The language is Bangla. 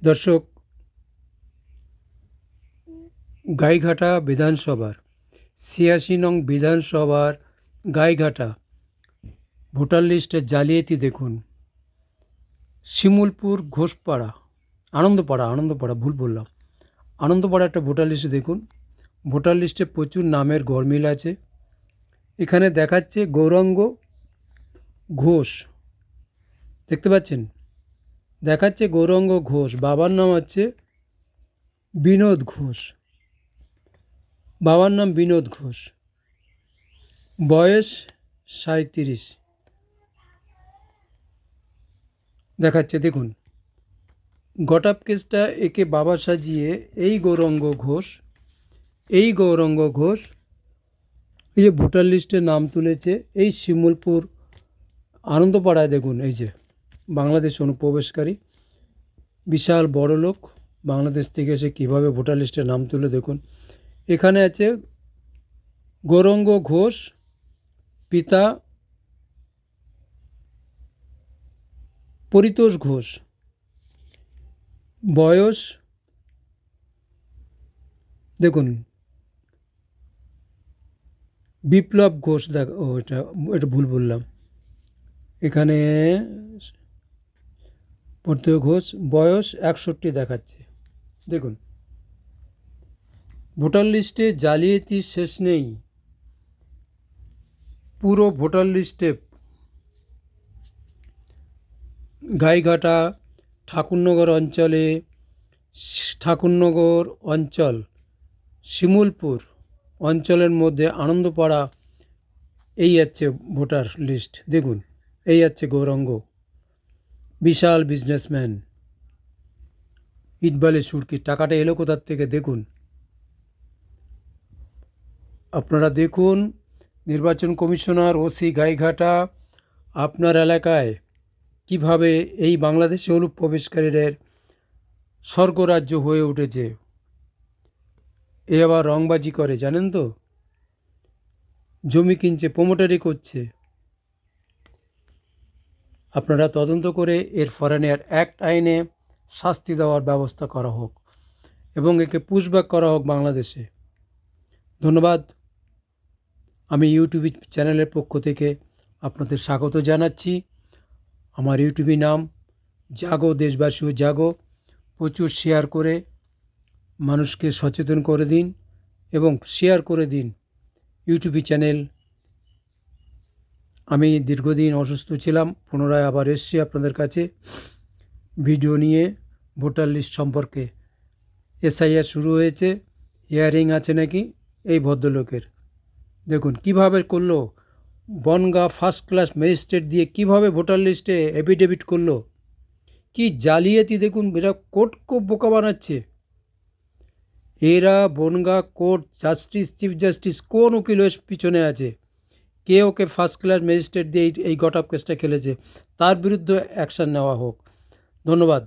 দর্শক, গাইঘাটা বিধানসভার ৮৬ নং বিধানসভার গাইঘাটা ভোটার লিস্টের জালিয়াতি দেখুন। শিমুলপুর ঘোষপাড়া আনন্দপাড়া ভুল বললাম, আনন্দপাড়া একটা ভোটার লিস্টে দেখুন। ভোটার লিস্টে প্রচুর নামের গরমিল আছে। এখানে দেখাচ্ছে গৌরাঙ্গ ঘোষ, দেখতে পাচ্ছেন, দেখাচ্ছে গৌরাঙ্গ ঘোষ। বাবার নাম হচ্ছে বিনোদ ঘোষ, বাবার নাম বিনোদ ঘোষ, বয়স ৩৭ দেখাচ্ছে। দেখুন গটআপ কেসটা একে বাবা সাজিয়ে এই গৌরাঙ্গ ঘোষ এই যে ভোটার লিস্টে নাম তুলেছে এই শিমুলপুর আনন্দপাড়ায়। দেখুন এই যে বাংলাদেশ অনুপ্রবেশকারী, বিশাল বড় লোক, বাংলাদেশ থেকে এসে কীভাবে ভোটার লিস্টে নাম তুলে। দেখুন এখানে আছে গৌরাঙ্গ ঘোষ, পিতা পরিতোষ ঘোষ, বয়স দেখুন বিপ্লব ঘোষ। এটা ভুল বললাম, এখানে পরিতোষ ঘোষ, বয়স ৬১ দেখাচ্ছে। দেখুন ভোটার লিস্টে জালিয়াতি শেষ নেই। পুরো ভোটার লিস্টে গাইঘাটা ঠাকুরনগর অঞ্চল শিমুলপুর অঞ্চলের মধ্যে আনন্দপাড়া এই আছে ভোটার লিস্ট। দেখুন এই আছে গৌরাঙ্গ, বিশাল বিজনেসম্যান, ইটবালি সুরকি। টাকাটা এলো কোথার থেকে দেখুন। আপনারা দেখুন, নির্বাচন কমিশনার ওসি গাইঘাটা আপনার এলাকায় কিভাবে এই বাংলাদেশি অনুপ্রবেশকারীদের স্বর্গরাজ্য হয়ে উঠেছে। এ আবার রংবাজি করে, জানেন তো, জমি কিনছে, প্রমোটারি করছে। আপনারা তদন্ত করে এর ফরেনার অ্যাক্ট আইনে শাস্তি দেওয়ার ব্যবস্থা করা হোক এবং একে পুশব্যাক করা হোক বাংলাদেশে। ধন্যবাদ। আমি ইউটিউব চ্যানেলের পক্ষ থেকে আপনাদের স্বাগত জানাচ্ছি। আমার ইউটিউবের নাম জাগো, দেশবাসীও জাগো। প্রচুর শেয়ার করে মানুষকে সচেতন করে দিন এবং শেয়ার করে দিন ইউটিউব চ্যানেল। আমি দীর্ঘদিন অসুস্থ ছিলাম, পুনরায় আবার এসছি আপনাদের কাছে ভিডিও নিয়ে ভোটার লিস্ট সম্পর্কে। এসআইআর শুরু হয়েছে, হিয়ারিং আছে নাকি এই ভদ্রলোকের। দেখুন কিভাবে করলো, বনগাঁ ফার্স্ট ক্লাস ম্যাজিস্ট্রেট দিয়ে কিভাবে ভোটার লিস্টে এফিডেভিট করলো, কি জালিয়াতি দেখুন। এরা কোর্টকে বোকা বানাচ্ছে। এরা Bongaon court justice, chief justice কোন উকিলের পিছনে আছে, কে ওকে ফার্স্ট ক্লাস ম্যাজিস্ট্রেট দিয়ে এই গটআপ কেসটা খেলেছে, তার বিরুদ্ধে অ্যাকশান নেওয়া হোক। ধন্যবাদ।